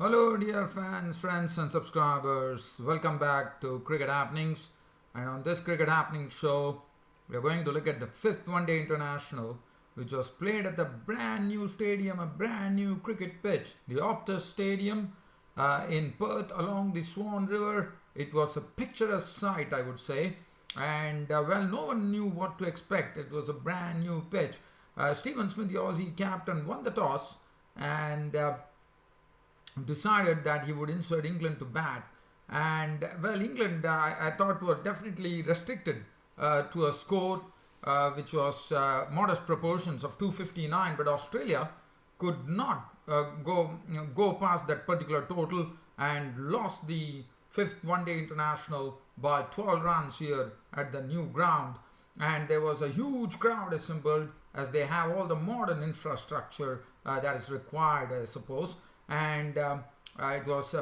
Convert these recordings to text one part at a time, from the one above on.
Hello, dear fans, friends, and subscribers. Welcome back to Cricket Happenings. And on this Cricket Happenings show, we are going to look at the fifth One Day International, which was played at the brand new stadium, a brand new cricket pitch, the Optus Stadium in Perth along the Swan River. It was a picturesque sight, I would say. And well, no one knew what to expect. It was a brand new pitch. Stephen Smith, the Aussie captain, won the toss and decided that he would insert England to bat. And well, England, I thought, were definitely restricted to a score which was modest proportions of 259, but Australia could not go past that particular total and lost the fifth One Day International by 12 runs here at the new ground. And there was a huge crowd assembled, as they have all the modern infrastructure that is required, I suppose. And it was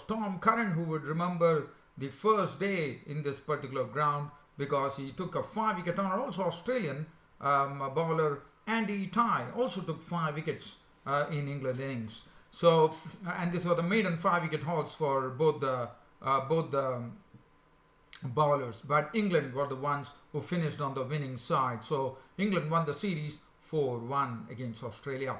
Tom Curran who would remember the first day in this particular ground, because he took a 5-wicket honor. Also Australian bowler Andy Tye also took 5 wickets in England innings. So and this was the maiden 5-wicket hauls for both the bowlers, but England were the ones who finished on the winning side. So England won the series 4-1 against Australia.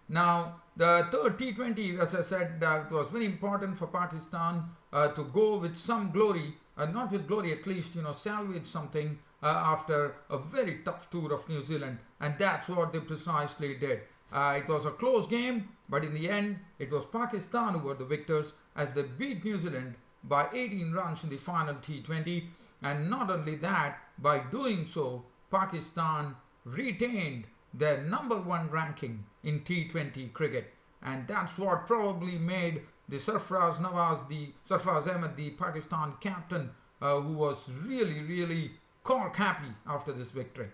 Now, the third T20, as I said, it was very important for Pakistan to go with some glory, not with glory, at least, salvage something after a very tough tour of New Zealand. And that's what they precisely did. It was a close game, but in the end, it was Pakistan who were the victors, as they beat New Zealand by 18 runs in the final T20. And not only that, by doing so, Pakistan retained their number 1 ranking in T20 cricket, and that's what probably made the Sarfraz Ahmed, the Pakistan captain, who was really cork happy after this victory.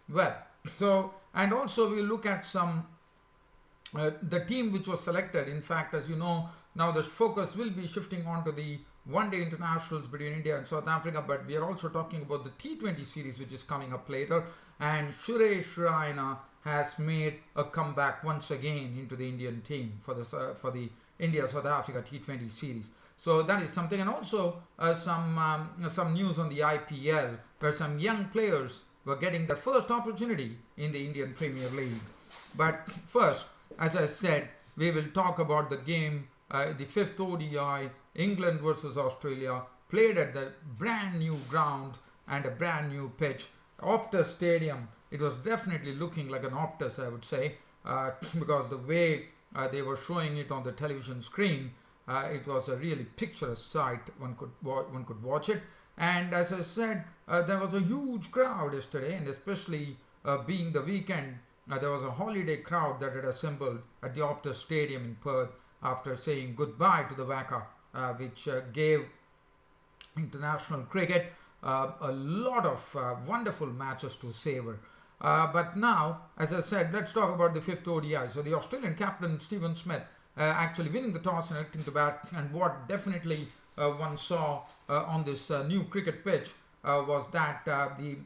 Well, so, and also we look at some the team which was selected. In fact, as you know, now the focus will be shifting on to the one-day internationals between India and South Africa, but we are also talking about the T20 series which is coming up later. And Suresh Raina has made a comeback once again into the Indian team for the India-South Africa T20 series. So that is something. And also some news on the IPL, where some young players were getting their first opportunity in the Indian Premier League. But first, as I said, we will talk about the game, the fifth ODI, England versus Australia, played at the brand new ground and a brand new pitch, Optus Stadium. It was definitely looking like an Optus, I would say, because the way they were showing it on the television screen, it was a really picturesque sight. One could watch it. And as I said, there was a huge crowd yesterday, and especially being the weekend, there was a holiday crowd that had assembled at the Optus Stadium in Perth after saying goodbye to the WACA, which gave international cricket a lot of wonderful matches to savor. But now, as I said, let's talk about the fifth ODI. So the Australian captain Stephen Smith actually winning the toss and electing to bat, and what definitely one saw on this new cricket pitch was that it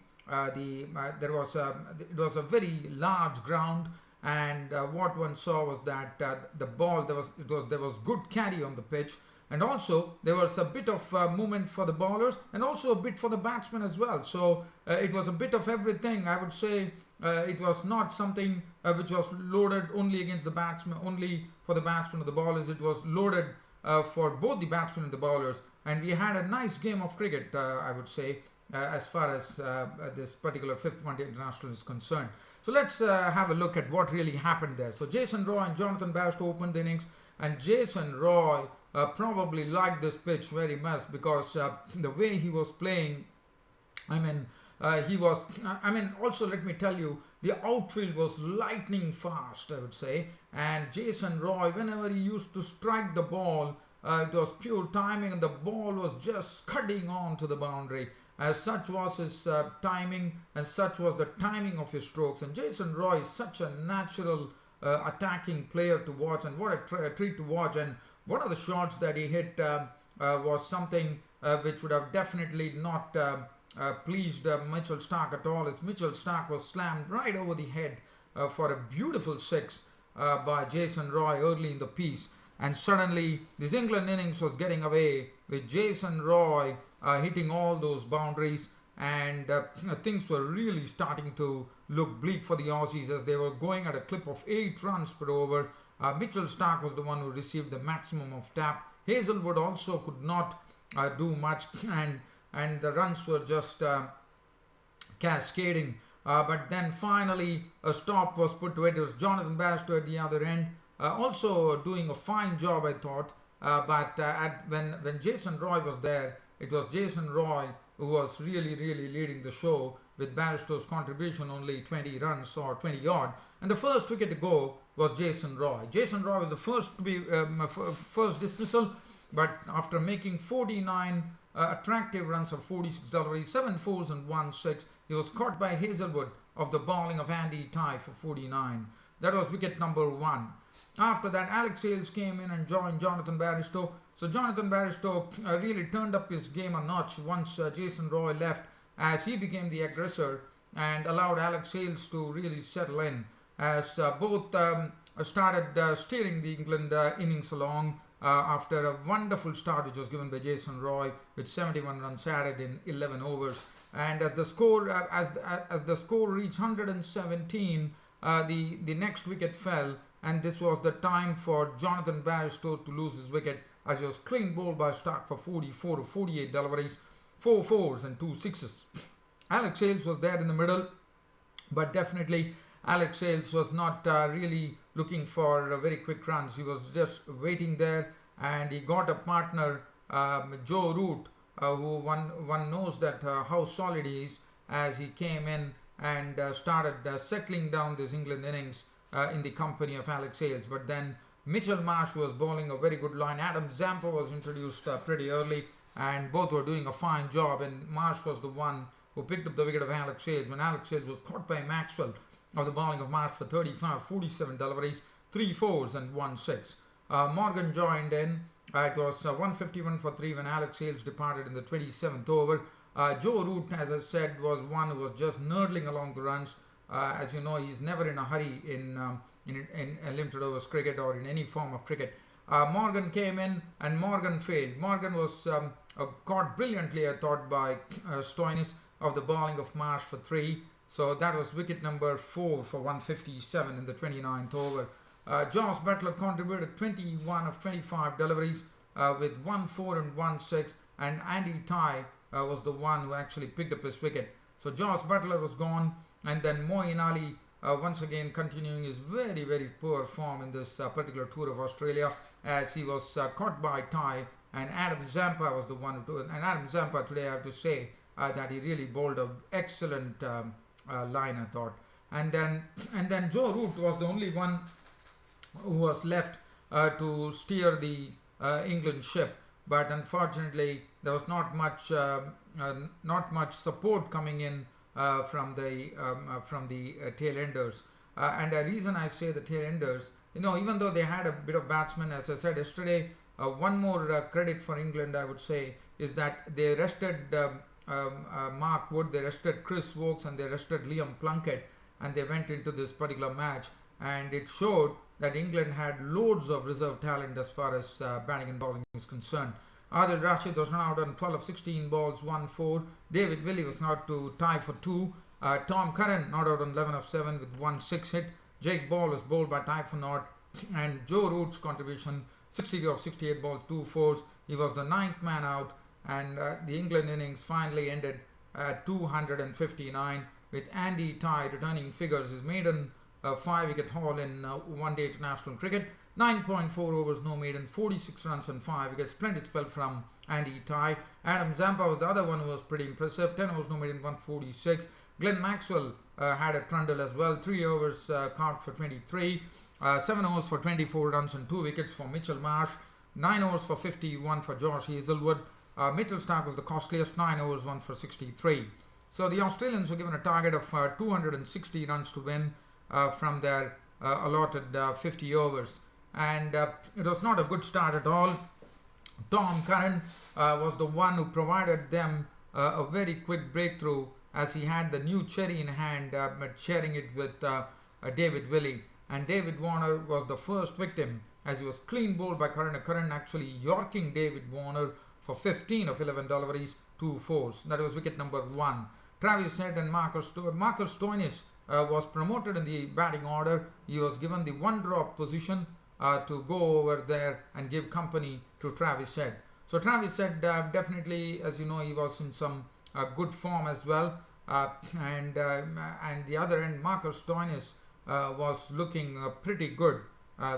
was a very large ground, and what one saw was that the ball, there was good carry on the pitch. And also, there was a bit of movement for the bowlers and also a bit for the batsmen as well. So, it was a bit of everything. I would say it was not something which was loaded only against the batsmen, only for the batsmen or the bowlers. It was loaded for both the batsmen and the bowlers. And we had a nice game of cricket, I would say, as far as this particular fifth One Day International is concerned. So, let's have a look at what really happened there. So, Jason Roy and Jonathan Bairstow opened the innings, and Jason Roy probably liked this pitch very much, because the way he was playing, also let me tell you, the outfield was lightning fast, I would say. And Jason Roy, whenever he used to strike the ball, it was pure timing, and the ball was just scudding on to the boundary. As such was his timing, and such was the timing of his strokes. And Jason Roy is such a natural attacking player to watch, and what a treat to watch. And one of the shots that he hit was something which would have definitely not pleased Mitchell Starc at all, as Mitchell Starc was slammed right over the head for a beautiful six by Jason Roy early in the piece. and suddenly this England innings was getting away with Jason Roy hitting all those boundaries, and things were really starting to look bleak for the Aussies as they were going at a clip of 8 runs per over. Mitchell Starc was the one who received the maximum of tap. Hazelwood also could not do much, and the runs were just cascading. But then finally a stop was put to it. It was Jonathan Bairstow at the other end, also doing a fine job, I thought. When Jason Roy was there, it was Jason Roy who was really leading the show, with Bairstow's contribution only 20 runs or 20 odd. And the first wicket to go was Jason Roy. Jason Roy was the first to be first dismissal, but after making 49 attractive runs of 46 deliveries, 7 fours and 1 6, he was caught by Hazelwood of the bowling of Andy Tye for 49. That was wicket number 1. After that, Alex Hales came in and joined Jonathan Bairstow. So Jonathan Bairstow really turned up his game a notch once Jason Roy left, as he became the aggressor and allowed Alex Hales to really settle in, as both started steering the England innings along after a wonderful start which was given by Jason Roy, with 71 runs added in 11 overs. And as the score as the score reached 117, the next wicket fell, and this was the time for Jonathan Bairstow to lose his wicket, as he was clean bowled by Starc for 44 to 48 deliveries, 4 fours and 2 sixes. Alex Hales was there in the middle, but definitely Alex Hales was not really looking for very quick runs. He was just waiting there, and he got a partner, Joe Root, who one knows that how solid he is, as he came in and started settling down this England innings in the company of Alex Hales. But then Mitchell Marsh was bowling a very good line. Adam Zampa was introduced pretty early, and both were doing a fine job, and Marsh was the one who picked up the wicket of Alex Hales when Alex Hales was caught by Maxwell of the bowling of Marsh for 35, 47 deliveries, 3 fours and 1 6. Morgan joined in. It was 151 for 3 when Alex Hales departed in the 27th over. Joe Root, as I said, was one who was just nurdling along the runs. As you know, he's never in a hurry in limited overs cricket or in any form of cricket. Morgan came in and Morgan failed. Morgan was caught brilliantly, I thought, by Stoinis of the bowling of Marsh for 3. So that was wicket number 4 for 157 in the 29th over. Josh Buttler contributed 21 of 25 deliveries with 1 4 and 1 6, and Andy Tye was the one who actually picked up his wicket. So Josh Buttler was gone, and then Moeen Ali once again continuing his very poor form in this particular tour of Australia, as he was caught by Tye, and Adam Zampa was the one who and Adam Zampa today, I have to say that he really bowled an excellent line, I thought. And then Joe Root was the only one who was left to steer the England ship, but unfortunately there was not much support coming in from the tail enders. And the reason I say the tail enders, even though they had a bit of batsmen, as I said yesterday, one more credit for England, I would say, is that they rested Mark Wood, they rested Chris Wokes, and they rested Liam Plunkett, and they went into this particular match, and it showed that England had loads of reserve talent as far as batting and bowling is concerned. Adil Rashid was not out on 12 of 16 balls, 1 4. David Willey was not to tie for 2. Tom Curran not out on 11 of 7 with 1 6 hit. Jake Ball was bowled by Ty for naught. And Joe Root's contribution, 62 of 68 balls, 2 4s. He was the 9th man out, and the England innings finally ended at 259 with Andy Tye returning figures. His maiden 5-wicket haul in one-day international cricket. 9.4 overs, no maiden, 46 runs and 5 wickets. Splendid spell from Andy Tye. Adam Zampa was the other one who was pretty impressive. 10 overs, no maiden, 146. Glenn Maxwell had a trundle as well. 3 overs carved for 23. 7 overs for 24 runs and 2 wickets for Mitchell Marsh. 9 overs for 51 for Josh Hazelwood. Mitchell Starc was the costliest. 9 overs, 1 for 63. So the Australians were given a target of 260 runs to win from their allotted 50 overs. And it was not a good start at all. Tom Curran was the one who provided them a very quick breakthrough, as he had the new cherry in hand, sharing it with David Willey. And David Warner was the first victim as he was clean bowled by Curran. Curran actually yorking David Warner for 15 of 11 deliveries, 2 fours. That was wicket number 1. Travis Head and Marcus Stoinis was promoted in the batting order. He was given the one drop position to go over there and give company to Travis Head. So Travis Head definitely, as you know, he was in some good form as well. And the other end, Marcus Stoinis was looking pretty good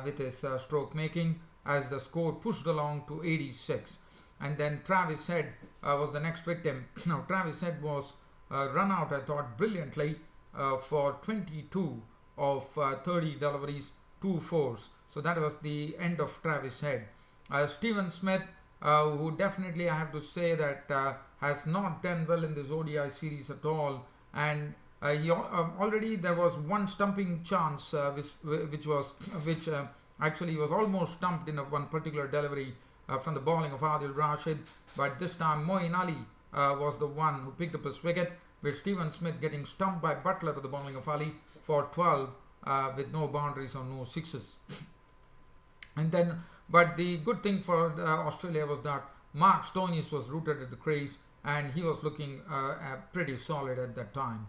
with his stroke making as the score pushed along to 86. And then Travis Head was the next victim. Now Travis Head was run out, I thought, brilliantly for 22 of 30 deliveries, 2 fours. So that was the end of Travis Head. Stephen Smith, who definitely I have to say that has not done well in this ODI series at all, and already there was one stumping chance which actually was almost stumped in one particular delivery from the bowling of Adil Rashid, but this time Moeen Ali was the one who picked up his wicket, with Stephen Smith getting stumped by Butler to the bowling of Ali for 12 with no boundaries or no sixes. And then, but the good thing for Australia was that Mark Stoinis was rooted at the crease and he was looking pretty solid at that time.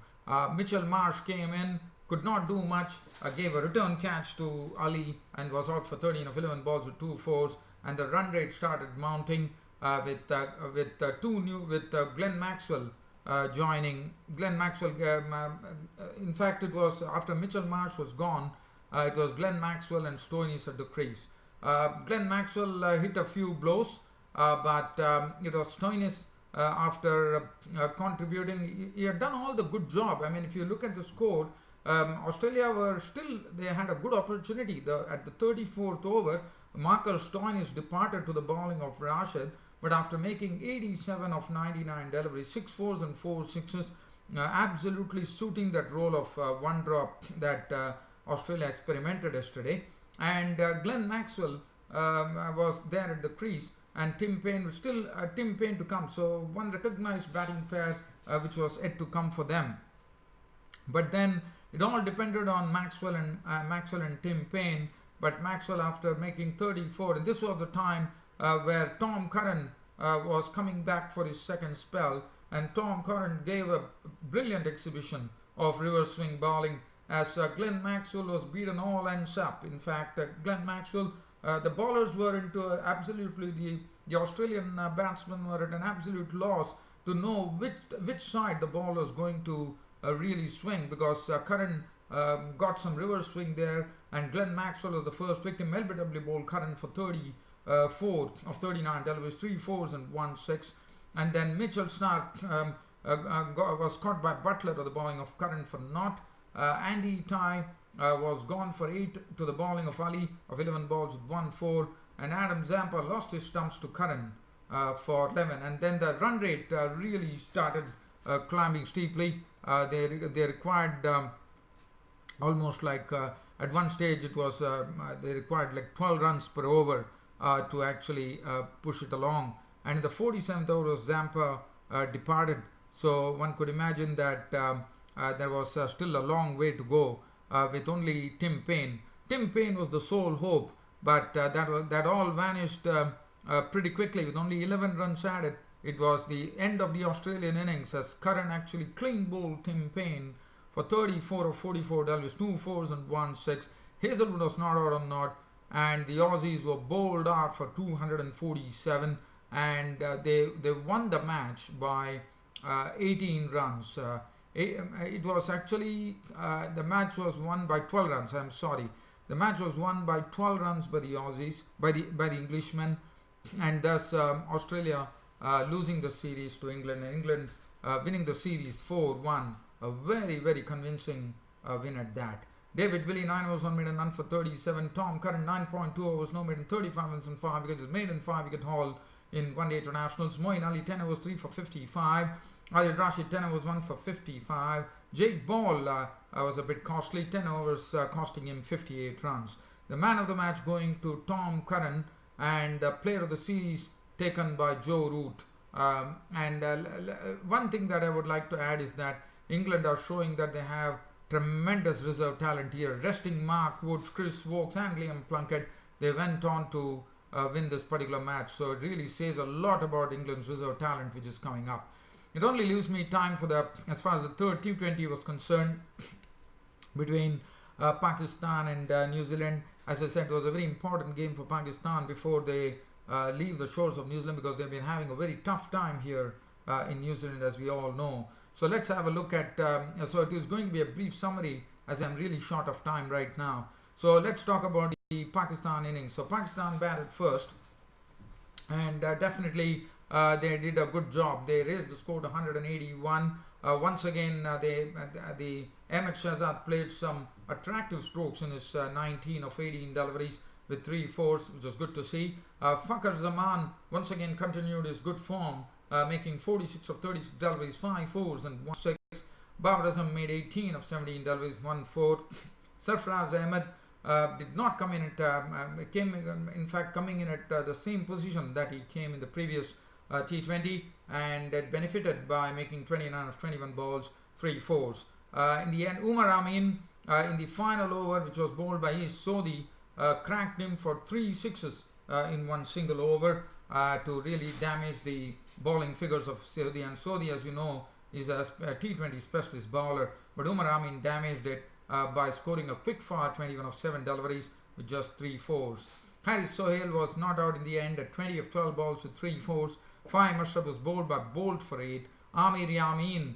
Mitchell Marsh came in, could not do much, gave a return catch to Ali and was out for 13 of 11 balls with 2 fours, and the run rate started mounting with Glenn Maxwell joining. Glenn Maxwell, in fact, it was after Mitchell Marsh was gone, it was Glenn Maxwell and Stoinis at the crease. Glenn Maxwell hit a few blows, but it was Stoinis after contributing. He had done all the good job. I mean, if you look at the score, Australia were still, they had a good opportunity. At the 34th over, Marcus Stoinis departed to the bowling of Rashid, but after making 87 of 99 deliveries, 6 fours and 4 sixes, absolutely suiting that role of one drop that Australia experimented yesterday. And Glenn Maxwell was there at the crease, and Tim Paine was still Tim Paine to come. So one recognized batting pair which was yet to come for them. But then it all depended on Maxwell and Tim Paine. But Maxwell, after making 34, and this was the time where Tom Curran was coming back for his second spell, and Tom Curran gave a brilliant exhibition of reverse swing bowling as Glenn Maxwell was beaten all ends up. In fact, Glenn Maxwell, the bowlers were into absolutely, the Australian batsmen were at an absolute loss to know which side the ball was going to really swing, because Curran got some reverse swing there, and Glenn Maxwell was the first victim. LBW bowled Curran for 34 of 39 deliveries, 3 fours and 1 6. And then Mitchell Stark was caught by Butler to the bowling of Curran for naught. Andy Ty was gone for 8 to the bowling of Ali of 11 balls with 1 4. And Adam Zampa lost his stumps to Curran for 11. And then the run rate really started climbing steeply. They required almost like at one stage it was they required like 12 runs per over to actually push it along. And in the 47th over, Zampa departed. So one could imagine that there was still a long way to go with only Tim Paine. Tim Paine was the sole hope, but that all vanished pretty quickly with only 11 runs added. It was the end of the Australian innings as Curran actually clean bowled Tim Paine for 34 of 44 deliveries, 2 fours and 1 6. Hazelwood was not out on naught, and the Aussies were bowled out for 247, and they won the match by 18 runs. It was actually the match was won by 12 runs. I'm sorry, the match was won by 12 runs by the Aussies, by the Englishmen, and thus Australia losing the series to England, and England winning the series 4-1. A very, very convincing win at that. David Willey, 9 overs, 1 maiden, none for 37. Tom Curran, 9.2 overs, no maiden, 35 runs and 5 wickets. His maiden 5-wicket haul in one-day internationals. Moeen Ali, 10 overs, 3 for 55. Adil Rashid, 10 overs, 1 for 55. Jake Ball was a bit costly, 10 overs, costing him 58 runs. The man of the match going to Tom Curran, and player of the series taken by Joe Root. One thing that I would like to add is that England are showing that they have tremendous reserve talent here. Resting Mark Woods, Chris Wokes and Liam Plunkett, they went on to win this particular match. So it really says a lot about England's reserve talent which is coming up. It only leaves me time for as far as the third T20 was concerned, between Pakistan and New Zealand. As I said, it was a very important game for Pakistan before they leave the shores of New Zealand, because they've been having a very tough time here in New Zealand, as we all know. So let's have a look at, so it is going to be a brief summary as I'm really short of time right now. So let's talk about the Pakistan innings. So Pakistan batted first, and definitely they did a good job. They raised the score to 181. Once again, the Ahmed Shahzad played some attractive strokes in his 19 of 18 deliveries with 3 fours, which was good to see. Fakhar Zaman once again continued his good form, making 46 of 36 deliveries, 5 fours and 1 6. Babar Azam made 18 of 17 deliveries, 1 4. Sarfraz Ahmed did not come in at, coming in at the same position that he came in the previous T20, and it benefited by making 29 of 21 balls, 3 fours. In the end, Umar Amin in the final over, which was bowled by East Sodhi, cracked him for 3 sixes in one single over to really damage the bowling figures of Sodhi. And Sodhi, as you know, is a T20 specialist bowler, but Umar Amin damaged it by scoring a quick fire 21 of 7 deliveries with just 3 fours. Haris Sohail was not out in the end at 20 of 12 balls with 3 fours. Fahim Ashraf was bowled but bowled for 8. Amir Yamin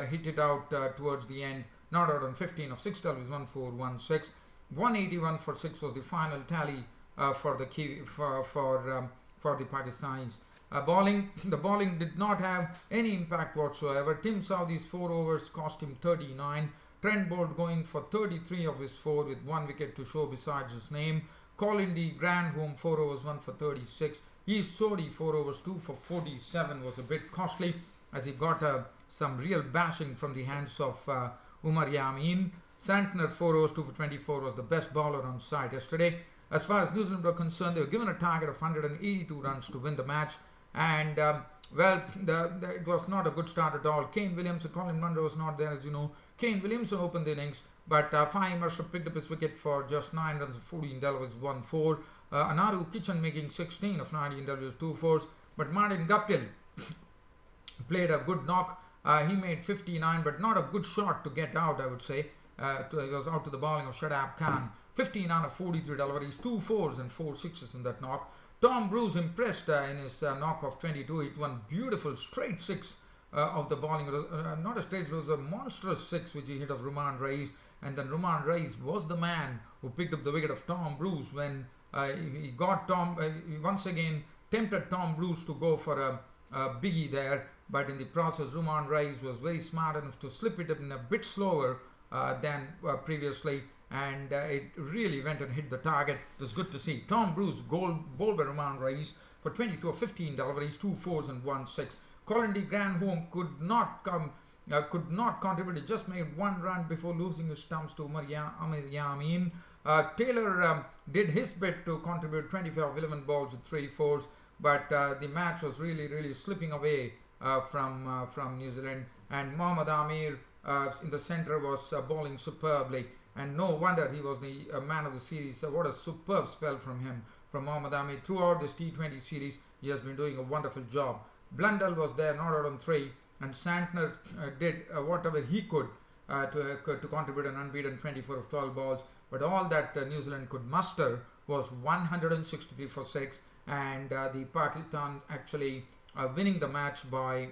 hit it out towards the end, not out on 15 of 6 deliveries, 1 4, 1 6. 181 for 6 was the final tally for the Pakistanis. The bowling did not have any impact whatsoever. Tim Southee's 4 overs cost him 39. Trent Bolt going for 33 of his 4 with 1 wicket to show besides his name. Colin D. Granholm 4 overs, 1 for 36. East Sodhi 4 overs, 2 for 47 was a bit costly, as he got some real bashing from the hands of Umar Yamin. Santner 4 overs, 2 for 24 was the best bowler on side yesterday. As far as New Zealand were concerned, they were given a target of 182 runs to win the match, and it was not a good start at all. Kane Williamson, Colin Munro was not there, as you know. Kane Williamson opened the innings, but Fahim Ashraf picked up his wicket for just 9 runs of 14 deliveries, 1 4. Anaru Kitchen making 16 of 19 deliveries, 2 fours. But Martin Guptill played a good knock. He made 59, but not a good shot to get out, I would say. He was out to the bowling of Shadab Khan. 15 out of 43 deliveries, 2 fours and 4 sixes in that knock. Tom Bruce impressed in his knock of 22. It one beautiful straight 6 of the bowling. It was, not a straight, it was a monstrous 6 which he hit of Ruman Reis. And then Ruman Reis was the man who picked up the wicket of Tom Bruce when he got he once again tempted Tom Bruce to go for a biggie there. But in the process, Ruman Reis was very smart enough to slip it in a bit slower than previously, and it really went and hit the target. It was good to see. Tom Bruce bowled by Ruman Reis for 22 of 15 deliveries, 2 fours and 1 6. Colin D. Granholm could not contribute. He just made 1 run before losing his stumps to Amir Yamin. Taylor did his bit to contribute 25 of 11 balls with 3 fours, but the match was really slipping away from New Zealand, and Mohammad Amir in the centre was bowling superbly, and no wonder he was the man of the series. So what a superb spell from Mohammad Amir. Throughout this T20 series, he has been doing a wonderful job. Blundell was there, not out on 3, and Santner did whatever he could to contribute an unbeaten 24 of 12 balls, but all that New Zealand could muster was 163 for 6, and the Pakistan actually winning the match by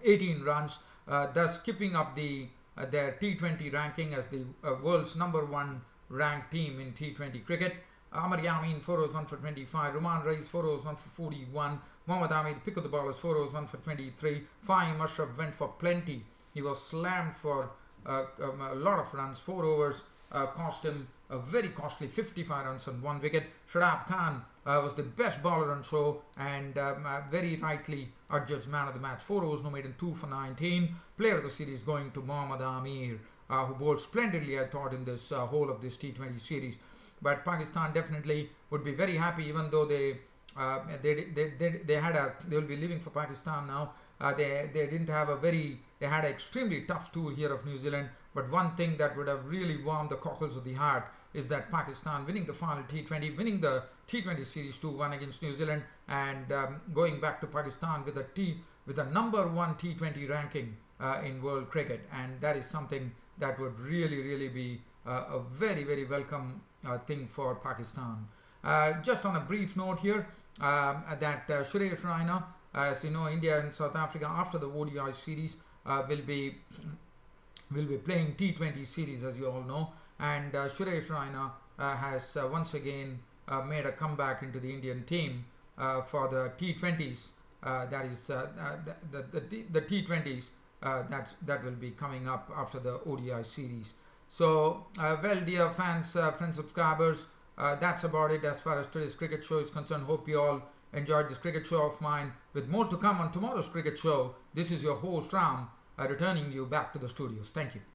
18 runs, thus keeping up their T20 ranking as the world's #1 ranked team in T20 cricket. Amir Yamin 4 overs, 1 for 25. Ruman Reis 4 overs, 1 for 41. Mohammad Amir, pick of the bowlers, 4 overs, 1 for 23. Fahim Ashraf went for plenty. He was slammed for a lot of runs. 4 overs cost him a very costly 55 runs on 1 wicket. Shadab Khan was the best bowler on show, and very rightly adjudged man of the match. 4 overs no made in 2 for 19. Player of the series going to Mohammad Amir, who bowled splendidly, I thought, in this whole of this T20 series. But Pakistan definitely would be very happy, even though they will be leaving for Pakistan now. They had an extremely tough tour here of New Zealand, but one thing that would have really warmed the cockles of the heart is that Pakistan winning the final T20, winning the T20 series 2-1 against New Zealand, and going back to Pakistan with a number one T20 ranking in world cricket, and that is something that would really be a very welcome thing for Pakistan. Just on a brief note here, that Suresh Raina, as you know, India and South Africa after the ODI series will be playing T20 series, as you all know, and Suresh Raina has once again made a comeback into the Indian team for the T20s. That is the T20s that will be coming up after the ODI series. So, well, dear fans, friends, subscribers, that's about it as far as today's cricket show is concerned. Hope you all enjoyed this cricket show of mine, with more to come on tomorrow's cricket show. This is your host Ram, returning you back to the studios. Thank you.